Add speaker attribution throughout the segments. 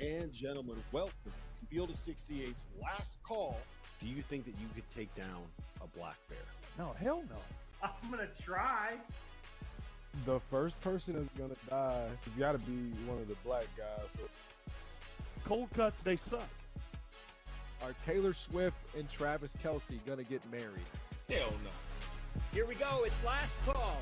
Speaker 1: and gentlemen, welcome to Field of 68's last call. Do you think that you could take down a black bear?
Speaker 2: No, hell no.
Speaker 3: I'm going to try.
Speaker 2: The first person that's going to die has got to be one of the black guys. So.
Speaker 4: Cold cuts, they suck.
Speaker 5: Are Taylor Swift and Travis Kelce going to get married?
Speaker 3: Hell no. Here we go. It's last call.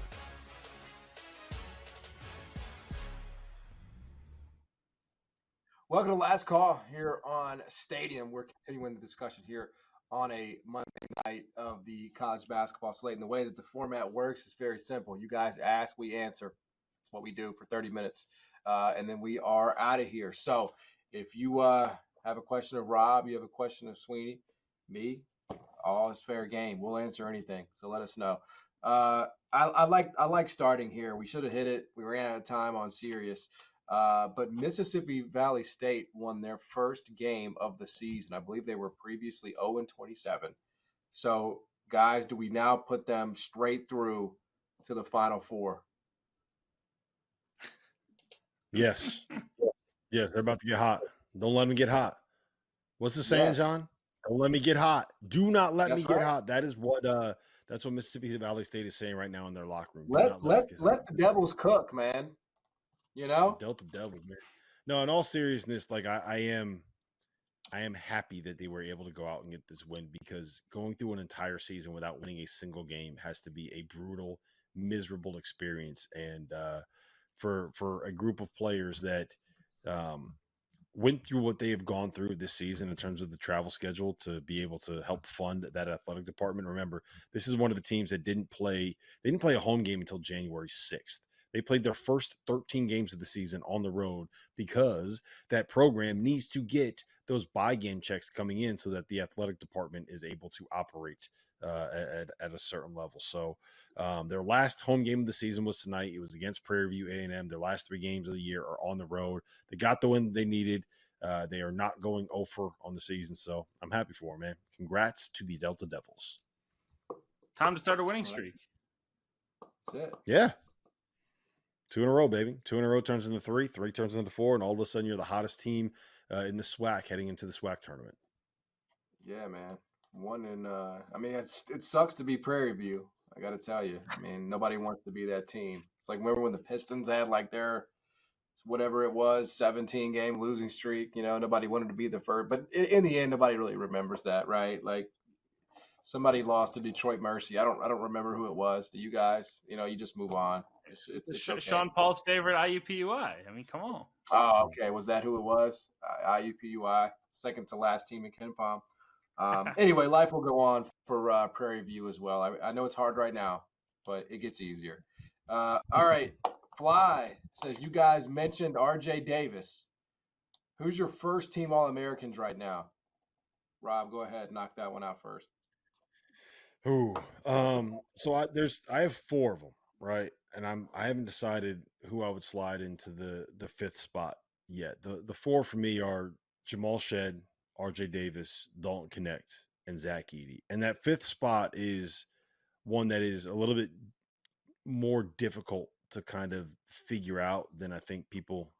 Speaker 6: Welcome to Last Call here on Stadium. We're continuing the discussion here on a Monday night of the college basketball slate. And the way that the format works is very simple. You guys ask, we answer. It's what we do for 30 minutes. And then we are out of here. So if you have a question of Rob, you have a question of Sweeney, me, all is fair game. We'll answer anything. So let us know. I like starting here. We should have hit it. We ran out of time on Sirius. But Mississippi Valley State won their first game of the season. I believe they were previously 0-27. So, guys, do we now put them straight through to the Final Four?
Speaker 7: Yes. Yes, they're about to get hot. Don't let them get hot. What's the saying,
Speaker 6: Yes.
Speaker 7: John? Don't let me get hot. Do not let
Speaker 6: That's
Speaker 7: me get
Speaker 6: right.
Speaker 7: hot. That is what that's what Mississippi Valley State is saying right now in their locker room.
Speaker 6: Let the Devils cook, man. You know?
Speaker 7: Delta Devils, man. No, in all seriousness, like I am happy that they were able to go out and get this win, because going through an entire season without winning a single game has to be a brutal, miserable experience. And for a group of players that went through what they have gone through this season in terms of the travel schedule to be able to help fund that athletic department. Remember, this is one of the teams that didn't play a home game until January 6th. They played their first 13 games of the season on the road because that program needs to get those buy game checks coming in so that the athletic department is able to operate at a certain level. So their last home game of the season was tonight. It was against Prairie View A&M. Their last 3 games of the year are on the road. They got the win they needed. They are not going over on the season. So I'm happy for them, man. Congrats to the Delta Devils.
Speaker 3: Time to start a winning streak.
Speaker 6: That's it.
Speaker 7: Yeah. 2 in a row, baby. 2 in a row turns into 3, 3 turns into 4, and all of a sudden you're the hottest team in the SWAC heading into the SWAC tournament.
Speaker 6: Yeah, man. One in I mean, it sucks to be Prairie View. I got to tell you. I mean, nobody wants to be that team. It's like, remember when the Pistons had like their whatever it was, 17-game losing streak, you know, nobody wanted to be the first, but in the end nobody really remembers that, right? Like somebody lost to Detroit Mercy. I don't remember who it was. Do you guys? You know, you just move on. It's okay.
Speaker 3: Sean Paul's favorite IUPUI. I mean, come on.
Speaker 6: Oh, okay. Was that who it was? IUPUI, second to last team in Ken Palm. Anyway, life will go on for Prairie View as well. I know it's hard right now, but it gets easier. All right. Fly says, you guys mentioned RJ Davis. Who's your first team All-Americans right now? Rob, go ahead. Knock that one out first.
Speaker 7: Ooh. So I have 4 of them, right? And I haven't decided who I would slide into the 5th spot yet. The 4 for me are Jamal Shed, RJ Davis, Dalton Connect, and Zach Edey. And that 5th spot is one that is a little bit more difficult to kind of figure out than I think people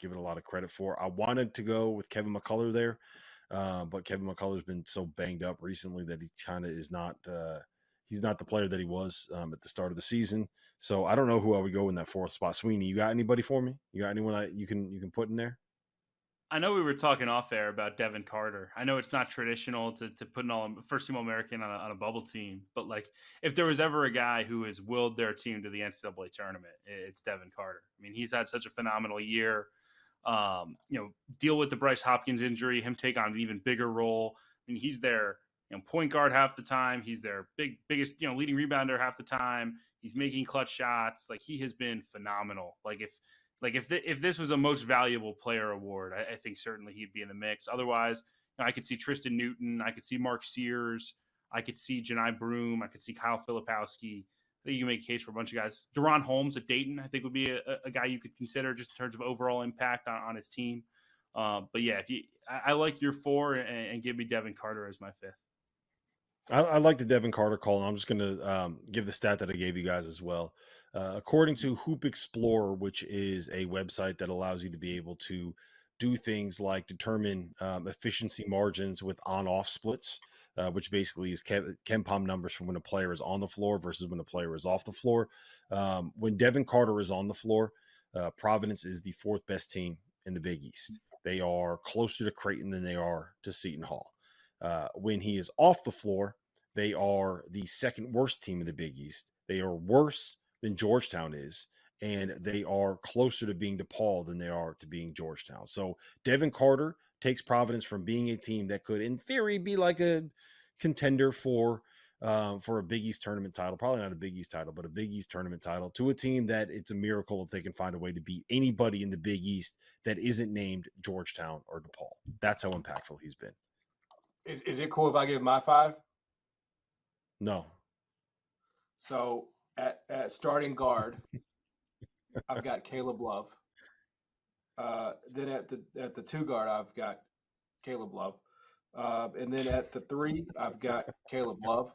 Speaker 7: give it a lot of credit for. I wanted to go with Kevin McCullough there, but Kevin McCullough's been so banged up recently that he kind of is not he's not the player that he was at the start of the season. So I don't know who I would go in that 4th spot. Sweeney, you got anybody for me? You got anyone you can put in there?
Speaker 3: I know we were talking off air about Devin Carter. I know it's not traditional to put an first team All-American on a bubble team, but like if there was ever a guy who has willed their team to the NCAA tournament, it's Devin Carter. I mean, he's had such a phenomenal year. Deal with the Bryce Hopkins injury, him take on an even bigger role. I mean, he's their point guard half the time. He's their biggest leading rebounder half the time. He's making clutch shots. Like, he has been phenomenal. If this was a most valuable player award, I think certainly he'd be in the mix. Otherwise, I could see Tristan Newton. I could see Mark Sears. I could see Janai Broom. I could see Kyle Filipowski. I think you can make a case for a bunch of guys. Deron Holmes at Dayton, I think, would be a guy you could consider just in terms of overall impact on his team. But yeah, I like your 4 and give me Devin Carter as my 5th.
Speaker 7: I like the Devin Carter call, and I'm just going to give the stat that I gave you guys as well. According to Hoop Explorer, which is a website that allows you to be able to do things like determine efficiency margins with on-off splits, which basically is KenPom numbers from when a player is on the floor versus when a player is off the floor. When Devin Carter is on the floor, Providence is the fourth best team in the Big East. They are closer to Creighton than they are to Seton Hall. When he is off the floor, they are the second worst team in the Big East. They are worse than Georgetown is, and they are closer to being DePaul than they are to being Georgetown. So Devin Carter takes Providence from being a team that could, in theory, be like a contender for a Big East tournament title, probably not a Big East title, but a Big East tournament title, to a team that it's a miracle if they can find a way to beat anybody in the Big East that isn't named Georgetown or DePaul. That's how impactful he's been.
Speaker 6: Is it cool if I give my 5?
Speaker 7: No.
Speaker 6: So at starting guard, I've got Caleb Love. Then at the 2 guard, I've got Caleb Love. And then at the 3, I've got Caleb Love.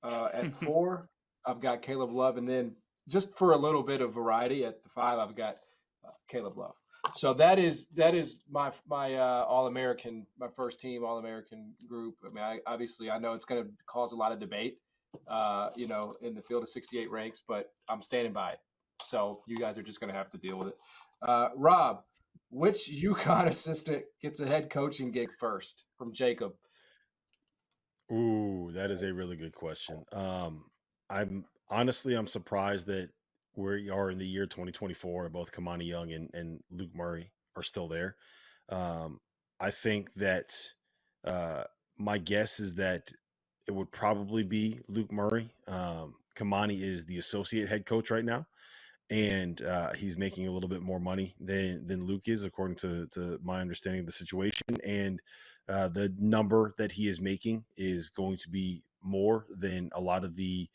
Speaker 6: At 4, I've got Caleb Love. And then just for a little bit of variety, at the 5, I've got Caleb Love. So that is my All-American, my first team All-American group. I mean, obviously I know it's going to cause a lot of debate, in the field of 68 ranks, but I'm standing by it. So you guys are just going to have to deal with it. Rob, which UConn assistant gets a head coaching gig first? From Jacob.
Speaker 7: Ooh, that is a really good question. I'm surprised that we are in the year 2024 and both Kamani Young and Luke Murray are still there. I think that my guess is that it would probably be Luke Murray. Kamani is the associate head coach right now, and he's making a little bit more money than Luke is, according to my understanding of the situation. And the number that he is making is going to be more than a lot of the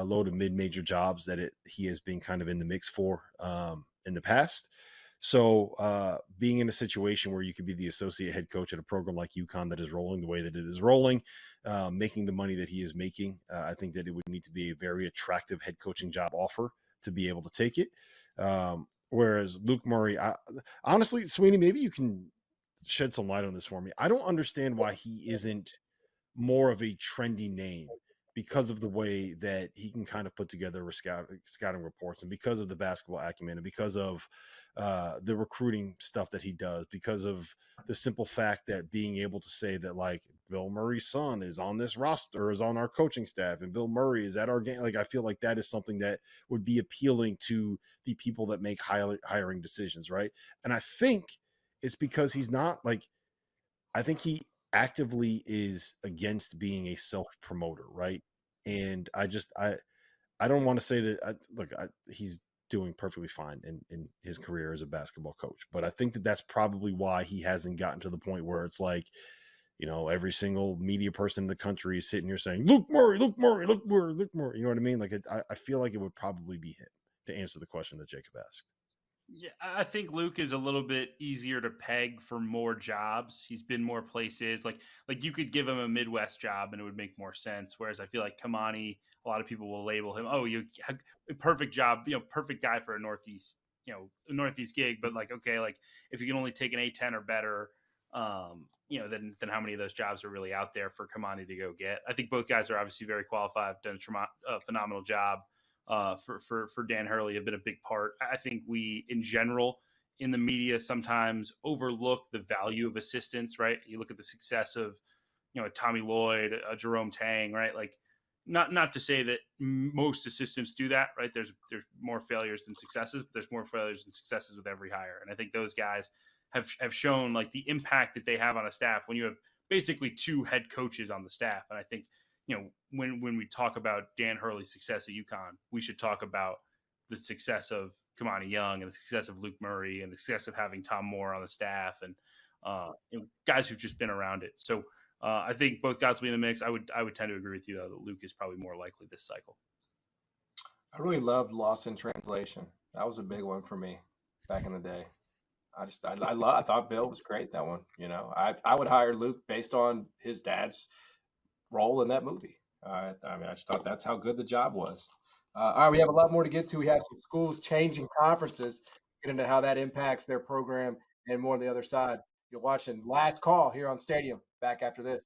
Speaker 7: low to mid-major jobs that he has been kind of in the mix for in the past. So being in a situation where you could be the associate head coach at a program like UConn that is rolling the way that it is rolling, making the money that he is making, I think that it would need to be a very attractive head coaching job offer to be able to take it. Whereas Luke Murray, honestly, Sweeney, maybe you can shed some light on this for me. I don't understand why he isn't more of a trendy name, because of the way that he can kind of put together scouting reports, and because of the basketball acumen, and because of the recruiting stuff that he does, because of the simple fact that being able to say that, like, Bill Murray's son is on this roster, is on our coaching staff, and Bill Murray is at our game. Like, I feel like that is something that would be appealing to the people that make hiring decisions, right? And I think it's because he's not like, I think he actively is against being a self-promoter, right? And I don't want to say that he's doing perfectly fine in his career as a basketball coach, but I think that that's probably why he hasn't gotten to the point where it's like, every single media person in the country is sitting here saying, Luke Murray, Luke Murray, Luke Murray, Luke Murray. You know what I mean? Like, I feel like it would probably be him, to answer the question that Jacob asked.
Speaker 3: Yeah, I think Luke is a little bit easier to peg for more jobs. He's been more places. Like you could give him a Midwest job and it would make more sense. Whereas I feel like Kamani, a lot of people will label him, you perfect job, perfect guy for a Northeast gig. But like, okay, like if you can only take an A10 or better, then how many of those jobs are really out there for Kamani to go get? I think both guys are obviously very qualified, done a phenomenal job. For Dan Hurley have been a big part. I think we, in general, in the media sometimes overlook the value of assistants, right? You look at the success of, a Tommy Lloyd, a Jerome Tang, right? Like, not to say that most assistants do that, right? There's more failures than successes, but there's more failures than successes with every hire. And I think those guys have shown like the impact that they have on a staff when you have basically 2 head coaches on the staff. And I think, when we talk about Dan Hurley's success at UConn, we should talk about the success of Kamani Young and the success of Luke Murray and the success of having Tom Moore on the staff and guys who've just been around it. So I think both guys will be in the mix. I would tend to agree with you, though, that Luke is probably more likely this cycle.
Speaker 6: I really loved Lost in Translation. That was a big one for me back in the day. I thought Bill was great, that one. I would hire Luke based on his dad's role in that movie. I just thought that's how good the job was. All right, we have a lot more to get to. We have some schools changing conferences, get into how that impacts their program and more on the other side. You're watching Last Call here on Stadium. Back after this.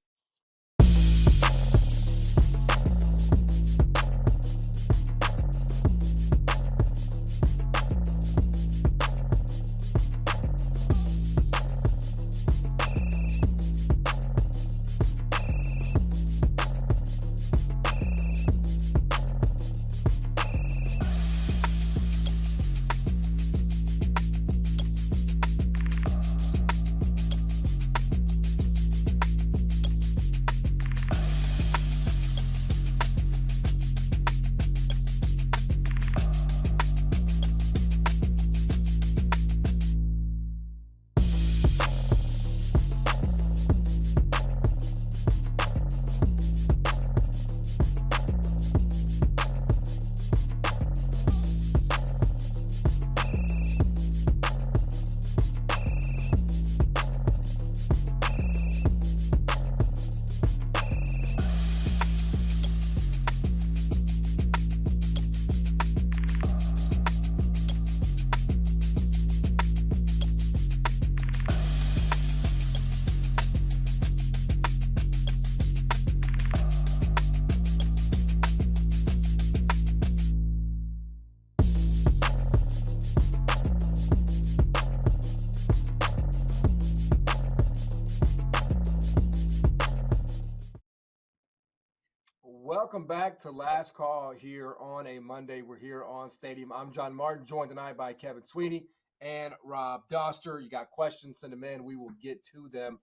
Speaker 6: Welcome back to Last Call here on a Monday. We're here on Stadium. I'm John Martin, joined tonight by Kevin Sweeney and Rob Doster. You got questions, send them in. We will get to them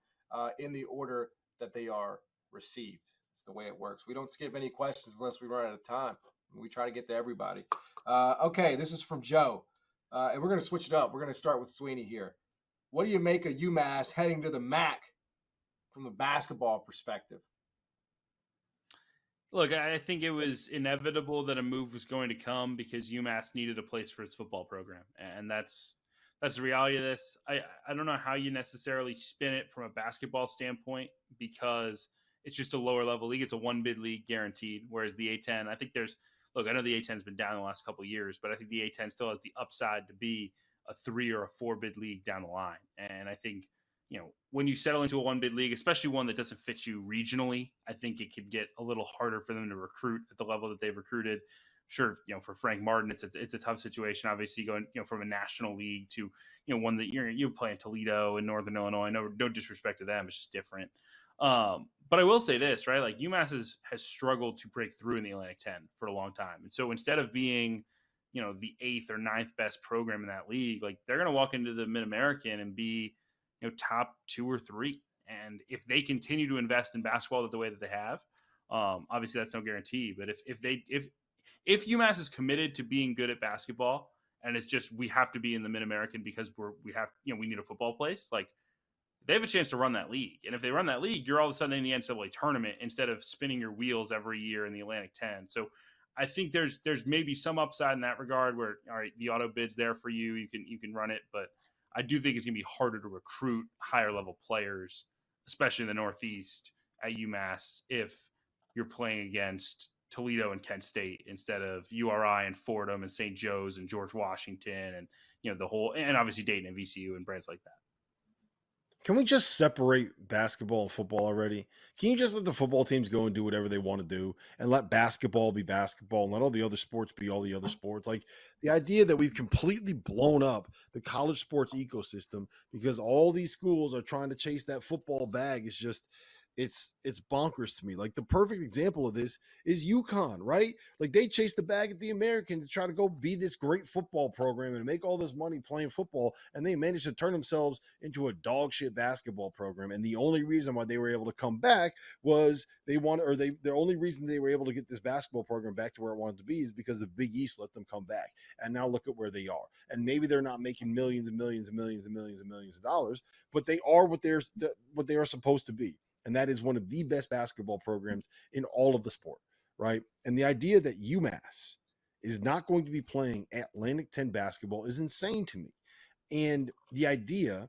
Speaker 6: in the order that they are received. It's the way it works. We don't skip any questions unless we run out of time. We try to get to everybody. Okay, this is from Joe, and we're going to switch it up. We're going to start with Sweeney here. What do you make of UMass heading to the MAC from a basketball perspective?
Speaker 3: Look, I think it was inevitable that a move was going to come because UMass needed a place for its football program, and that's the reality of this. I don't know how you necessarily spin it from a basketball standpoint because it's just a lower level league. It's a one bid league guaranteed, whereas the A10, I think I know the A10 has been down the last couple of years, but I think the A10 still has the upside to be a 3 or a 4 bid league down the line, and I think when you settle into a one bid league, especially one that doesn't fit you regionally, I think it could get a little harder for them to recruit at the level that they've recruited. Sure, for Frank Martin, it's a tough situation. Obviously, going from a national league to one that you play in Toledo and Northern Illinois. No disrespect to them, it's just different. But I will say this, right? Like UMass has struggled to break through in the Atlantic 10 for a long time, and so instead of being the 8th or 9th best program in that league, like they're going to walk into the Mid American and be top 2 or 3. And if they continue to invest in basketball the way that they have, obviously that's no guarantee. But if UMass is committed to being good at basketball, and it's just we have to be in the Mid American because we need a football place, like they have a chance to run that league. And if they run that league, you're all of a sudden in the NCAA tournament instead of spinning your wheels every year in the Atlantic 10. So I think there's maybe some upside in that regard where, all right, the auto bid's there for you. You can run it, but I do think it's going to be harder to recruit higher level players, especially in the Northeast at UMass, if you're playing against Toledo and Kent State instead of URI and Fordham and St. Joe's and George Washington and and obviously Dayton and VCU and brands like that.
Speaker 7: Can we just separate basketball and football already? Can you just let the football teams go and do whatever they want to do and let basketball be basketball and let all the other sports be all the other sports? Like the idea that we've completely blown up the college sports ecosystem because all these schools are trying to chase that football bag is just it's bonkers to me. Like the perfect example of this is UConn, right? Like they chased the bag at the American to try to go be this great football program and make all this money playing football, and they managed to turn themselves into a dog shit basketball program. And the only reason why they were able to come back was the only reason they were able to get this basketball program back to where it wanted to be is because the Big East let them come back. And now look at where they are. And maybe they're not making millions and millions and millions and millions and millions of dollars, but they are what they are supposed to be. And that is one of the best basketball programs in all of the sport, right? And the idea that UMass is not going to be playing Atlantic 10 basketball is insane to me. And the idea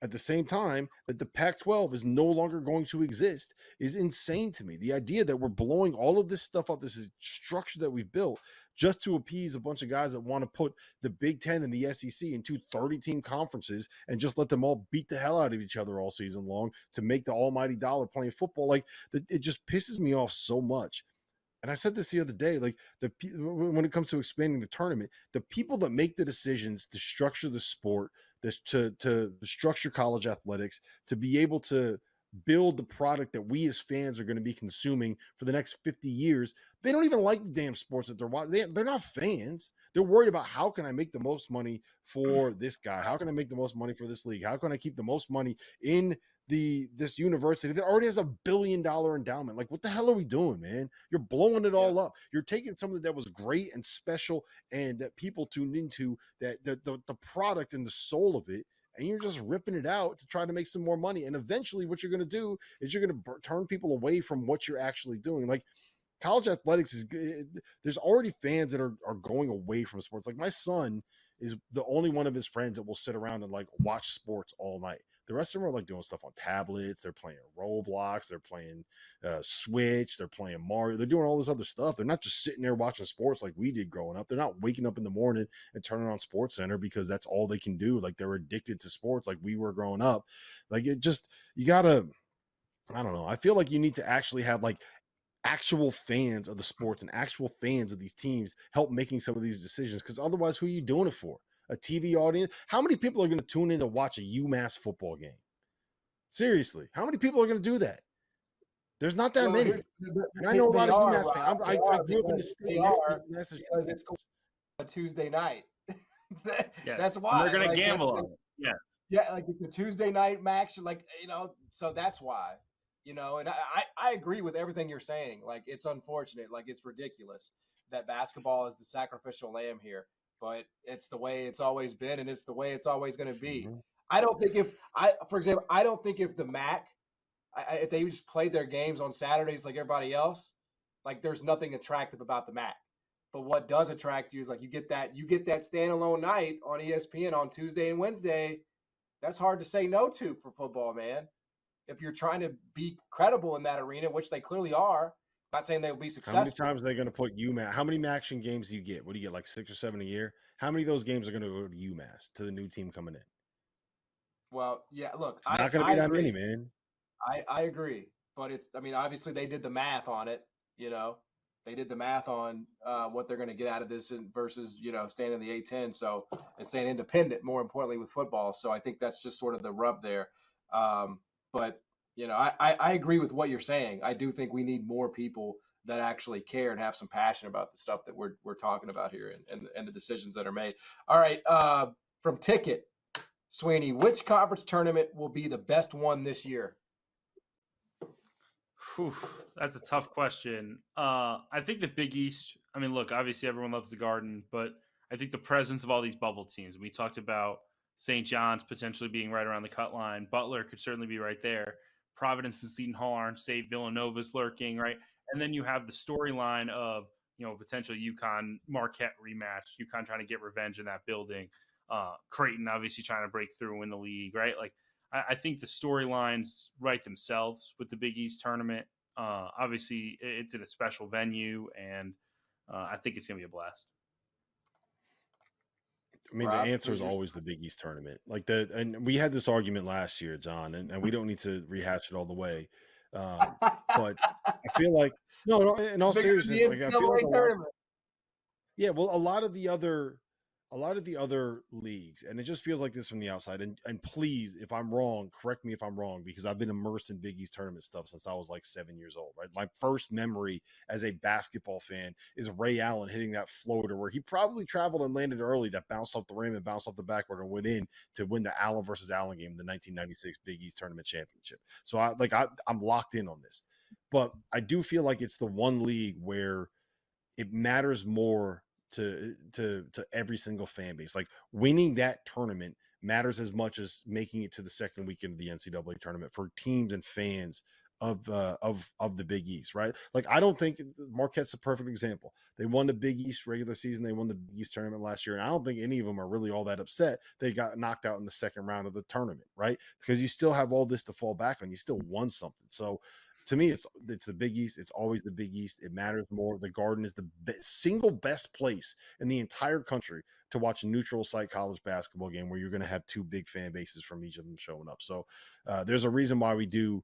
Speaker 7: at the same time that the Pac-12 is no longer going to exist is insane to me. The idea that we're blowing all of this stuff up, this is structure that we've built just to appease a bunch of guys that want to put the Big Ten and the SEC into 30-team conferences and just let them all beat the hell out of each other all season long to make the almighty dollar playing football. Like, it just pisses me off so much. And I said this the other day, like when it comes to expanding the tournament, the people that make the decisions to structure the sport, to structure college athletics, to be able to build the product that we as fans are going to be consuming for the next 50 years, they don't even like the damn sports that they're watching. They're not fans. They're worried about, how can I make the most money for this guy? How can I make the most money for this league? How can I keep the most money in this university that already has $1 billion endowment? Like, what the hell are we doing, man? You're blowing it all up. You're taking something that was great and special and that people tuned into, that the product and the soul of it, and you're just ripping it out to try to make some more money. And eventually what you're going to do is you're going to turn people away from what you're actually doing. Like, college athletics is good. There's already fans that are going away from sports. Like, my son is the only one of his friends that will sit around and like watch sports all night. The rest of them are like doing stuff on tablets. They're playing Roblox. They're playing Switch. They're playing Mario. They're doing all this other stuff. They're not just sitting there watching sports like we did growing up. They're not waking up in the morning and turning on Sports Center because that's all they can do. Like, they're addicted to sports like we were growing up. Like, it just, you gotta, I don't know. I feel like you need to actually have like actual fans of the sports and actual fans of these teams help making some of these decisions, because otherwise, who are you doing it for? A TV audience? How many people are going to tune in to watch a UMass football game? Seriously, how many people are going to do that? There's not that many. And I know a lot of UMass fans. I grew up in the state
Speaker 6: because it's a Tuesday night.
Speaker 3: Yes.
Speaker 6: That's why.
Speaker 3: And they're going to gamble on it. Yeah.
Speaker 6: Yeah, like it's a Tuesday night match, like, so that's why. And I agree with everything you're saying. Like, it's unfortunate, like, it's ridiculous that basketball is the sacrificial lamb here, but it's the way it's always been, and it's the way it's always going to be. I don't think for example, I don't think if the MAC, if they just played their games on Saturdays like everybody else, like, there's nothing attractive about the MAC. But what does attract you is, like, you get that standalone night on ESPN on Tuesday and Wednesday. That's hard to say no to for football, man. If you're trying to be credible in that arena, which they clearly are, I'm not saying they'll be successful.
Speaker 7: How many times are they going to put UMass? How many action games do you get? What do you get, like 6 or 7 a year? How many of those games are going to go to UMass, to the new team coming in?
Speaker 6: Well, yeah, look,
Speaker 7: it's not going to be that many, man.
Speaker 6: I agree, but obviously they did the math on it. They did the math on what they're going to get out of this versus, staying in the A-10. So, and staying independent, more importantly, with football. So I think that's just sort of the rub there. But, I agree with what you're saying. I do think we need more people that actually care and have some passion about the stuff that we're talking about here and the decisions that are made. All right. From Ticket, Sweeney, which conference tournament will be the best one this year?
Speaker 3: Whew, that's a tough question. I think the Big East, look, obviously everyone loves the Garden, but I think the presence of all these bubble teams, we talked about St. John's potentially being right around the cut line. Butler could certainly be right there. Providence and Seton Hall aren't safe. Villanova's lurking, right? And then you have the storyline of, potential UConn Marquette rematch, UConn trying to get revenge in that building. Creighton obviously trying to break through and win the league, right? Like, I think the storylines write themselves with the Big East tournament. Obviously, it's in a special venue, and I think it's going to be a blast.
Speaker 7: Rob, the answer is always the Big East tournament. And we had this argument last year, John, and we don't need to rehash it all the way. But I feel like, no, in all seriousness, like, I feel like a lot of the other leagues, and it just feels like this from the outside. And please, if I'm wrong, correct me if I'm wrong, because I've been immersed in Big East tournament stuff since I was like 7 years old. Right, my first memory as a basketball fan is Ray Allen hitting that floater where he probably traveled and landed early, that bounced off the rim and bounced off the backboard and went in to win the Allen versus Allen game in the 1996 Big East tournament championship. So I'm locked in on this, but I do feel like it's the one league where it matters more to every single fan base. Like, winning that tournament matters as much as making it to the second weekend of the NCAA tournament for teams and fans of the Big East, right? Like, I don't think Marquette's a perfect example. They won the Big East regular season. They won the Big East tournament last year. And I don't think any of them are really all that upset they got knocked out in the second round of the tournament, right? Because you still have all this to fall back on. You still won something. So To me, it's the Big East. It's always the Big East. It matters more. The Garden is the single best place in the entire country to watch a neutral site college basketball game where you're going to have two big fan bases from each of them showing up. So there's a reason why we do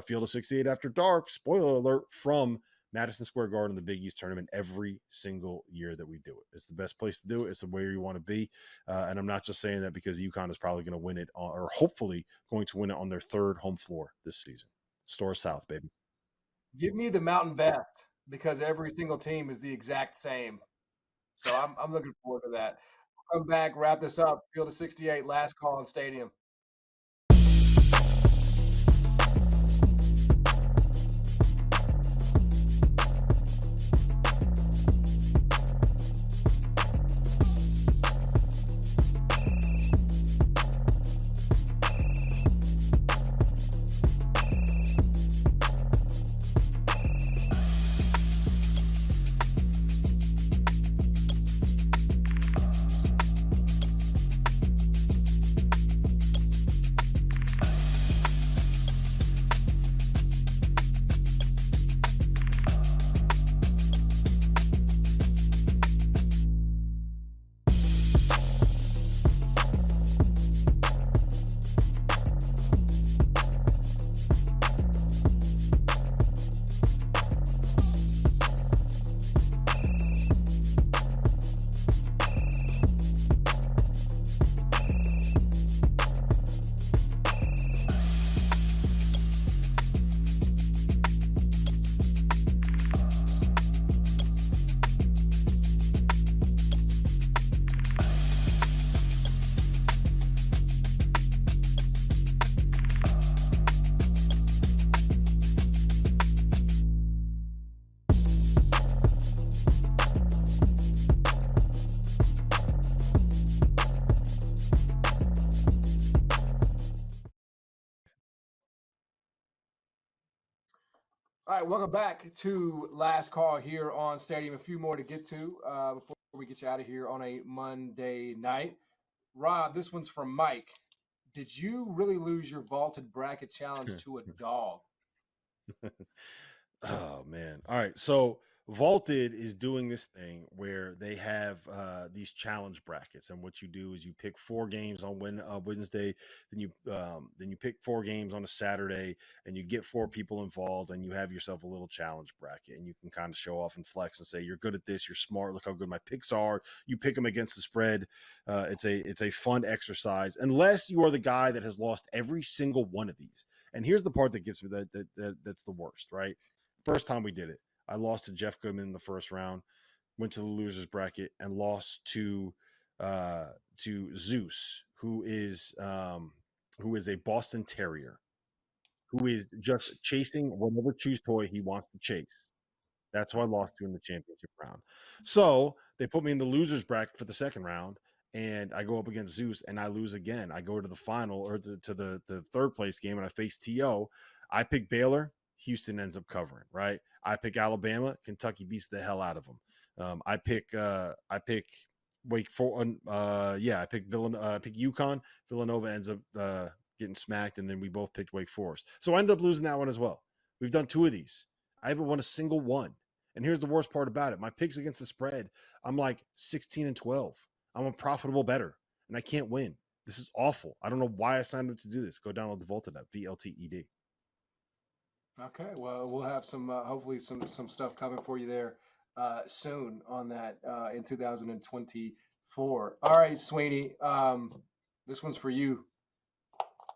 Speaker 7: Field of 68 After Dark, spoiler alert, from Madison Square Garden, the Big East tournament, every single year that we do it. It's the best place to do it. It's the way you want to be. And I'm not just saying that because UConn is probably going to win it or hopefully going to win it on their third home floor this season. Store South, baby.
Speaker 6: Give me the Mountain Best because every single team is the exact same. So I'm looking forward to that. Come back, wrap this up. Field of 68, last call in Stadium. All right, welcome back to Last Call here on Stadium. A few more to get to before we get you out of here on a Monday night. Rob, this one's from Mike. Did you really lose your vaulted bracket challenge to a dog?
Speaker 7: Oh man. All right. So Vaulted is doing this thing where they have these challenge brackets, and what you do is you pick 4 games on Wednesday, then you pick 4 games on a Saturday, and you get 4 people involved, and you have yourself a little challenge bracket, and you can kind of show off and flex and say you're good at this, you're smart, look how good my picks are. You pick them against the spread. It's a fun exercise, unless you are the guy that has lost every single one of these. And here's the part that gets me that's the worst, right? First time we did it, I lost to Jeff Goodman in the first round, went to the losers bracket, and lost to Zeus, who is a Boston Terrier, who is just chasing whatever choose toy he wants to chase. That's who I lost to in the championship round. So they put me in the losers bracket for the second round, and I go up against Zeus, and I lose again. I go to the final or to the third place game, and I face TO. I pick Baylor. Houston ends up covering, right? I pick Alabama. Kentucky beats the hell out of them. I pick Wake Forest. I pick UConn. Villanova ends up getting smacked, and then we both picked Wake Forest. So I ended up losing that one as well. We've done 2 of these. I haven't won a single one. And here's the worst part about it. My picks against the spread, I'm like 16-12. I'm a profitable better, and I can't win. This is awful. I don't know why I signed up to do this. Go download the Vaulted app, VLTED.
Speaker 6: Okay, well, we'll have some hopefully some stuff coming for you there soon on that in 2024. All right, Sweeney, this one's for you.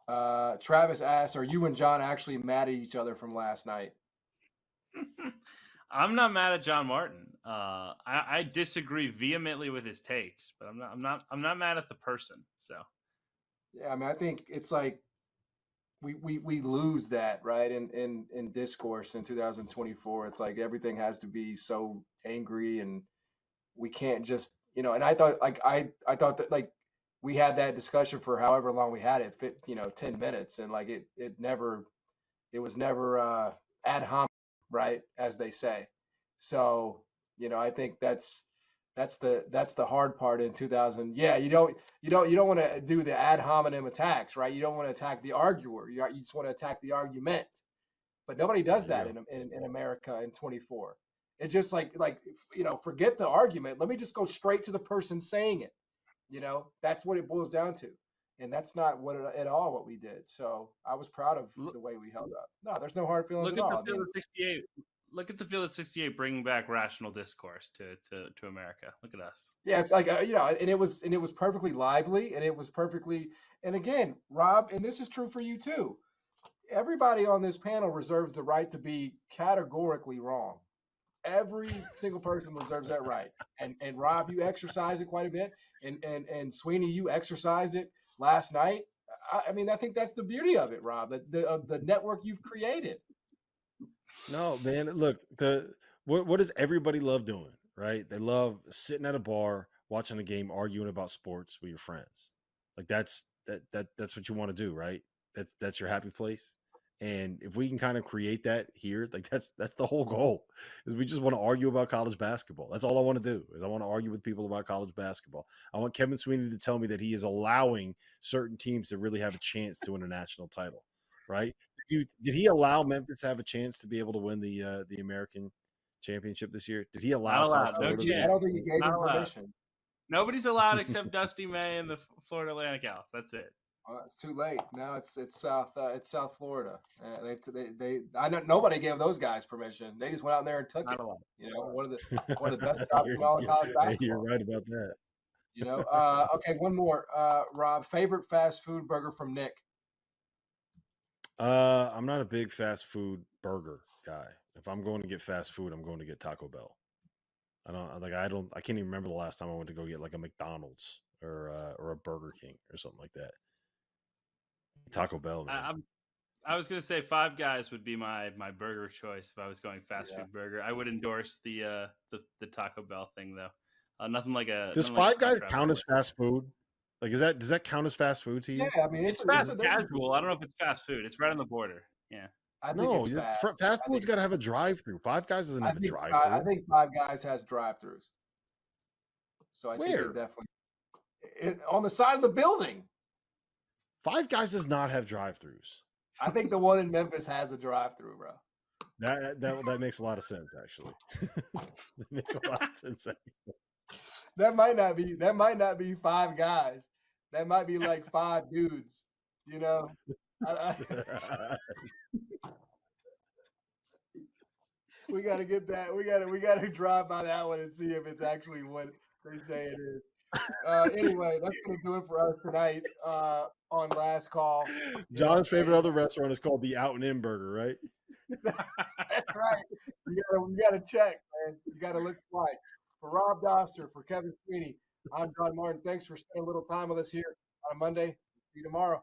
Speaker 6: Travis asks, "Are you and John actually mad at each other from last night?"
Speaker 3: I'm not mad at John Martin. I disagree vehemently with his takes, but I'm not mad at the person. So
Speaker 6: yeah, I mean, I think it's like we lose that, right, in discourse in 2024. It's like everything has to be so angry, and we can't just, and I thought that like we had that discussion for however long we had it, 10 minutes, and like it was never ad hominem, right, as they say. So I think that's the hard part in 2000. Yeah, you don't want to do the ad hominem attacks, right? You don't want to attack the arguer. You just want to attack the argument. but nobody does
Speaker 7: There
Speaker 6: that
Speaker 7: you
Speaker 6: in America in 24. It's just like forget the argument. Let me just go straight to the person saying it. That's what it boils down to, and that's not at all what we did. So I was proud of
Speaker 3: Look,
Speaker 6: the way we held up. No, there's no hard feelings
Speaker 3: look
Speaker 6: at
Speaker 3: at the
Speaker 6: all. I
Speaker 3: field
Speaker 6: mean,
Speaker 3: of 68. Look at the field of 68 bringing back rational discourse to America. Look at us.
Speaker 6: yeah, it's like and it was perfectly lively, and it was perfectly. And again, Rob, and this is true for you too. Everybody on this panel reserves the right to be categorically wrong. Every single person reserves that right. And Rob, you exercise it quite a bit, and Sweeney, you exercised it last night. I mean, I think that's the beauty of it, Rob. The network you've created.
Speaker 7: No, man. Look, what does everybody love doing, right? They love sitting at a bar, watching a game, arguing about sports with your friends. Like that's what you want to do, right? That's your happy place. And if we can kind of create that here, like that's the whole goal. Is we just want to argue about college basketball. That's all I want to do. Is I want to argue with people about college basketball. I want Kevin Sweeney to tell me that he is allowing certain teams to really have a chance to win a national title, right? Did he allow Memphis to have a chance to be able to win the American championship this year? Did he allow
Speaker 3: Not
Speaker 7: South
Speaker 3: allowed. No
Speaker 7: Florida?
Speaker 3: chance.
Speaker 6: I don't think he gave
Speaker 3: Not
Speaker 6: him
Speaker 3: allowed.
Speaker 6: permission.
Speaker 3: Nobody's allowed except Dusty May and the Florida Atlantic Owls. That's it.
Speaker 6: It's too late now. It's South Florida. I know nobody gave those guys permission. They just went out there and took
Speaker 3: Not
Speaker 6: it.
Speaker 3: allowed.
Speaker 6: One of the best jobs in all of college basketball.
Speaker 7: You're right about that.
Speaker 6: Okay, one more. Rob, favorite fast food burger from Nick.
Speaker 7: I'm not a big fast food burger guy. If I'm going to get fast food, I'm going to get Taco Bell. I can't even remember the last time I went to go get like a McDonald's or a Burger King or something like that. Taco Bell, man.
Speaker 3: I was gonna say Five Guys would be my burger choice if I was going fast food burger. I would endorse the Taco Bell thing though. Nothing like a.
Speaker 7: Does Five Guys count as fast food? Like, does that count as fast food to you?
Speaker 6: Yeah, I mean
Speaker 3: it's fast casual. I don't know if it's fast food. It's right on the border. Yeah.
Speaker 6: I think it's
Speaker 7: fast food's got to have a drive-through. Five Guys doesn't have a drive-through.
Speaker 6: I think Five Guys has drive-throughs. So I think it definitely on the side of the building.
Speaker 7: Five Guys does not have drive-throughs.
Speaker 6: I think the one in Memphis has a drive-through, bro.
Speaker 7: That makes a lot of sense, actually. That makes a lot of sense.
Speaker 6: That might not be Five Guys. That might be like five dudes. We got to get that. We got to drive by that one and see if it's actually what they say it is. Anyway, that's going to do it for us tonight on Last Call.
Speaker 7: John's favorite other restaurant is called the Out and In Burger, right?
Speaker 6: That's right. You got to check, man. You got to look twice. For Rob Doster, for Kevin Sweeney, I'm John Martin. Thanks for spending a little time with us here on a Monday. See you tomorrow.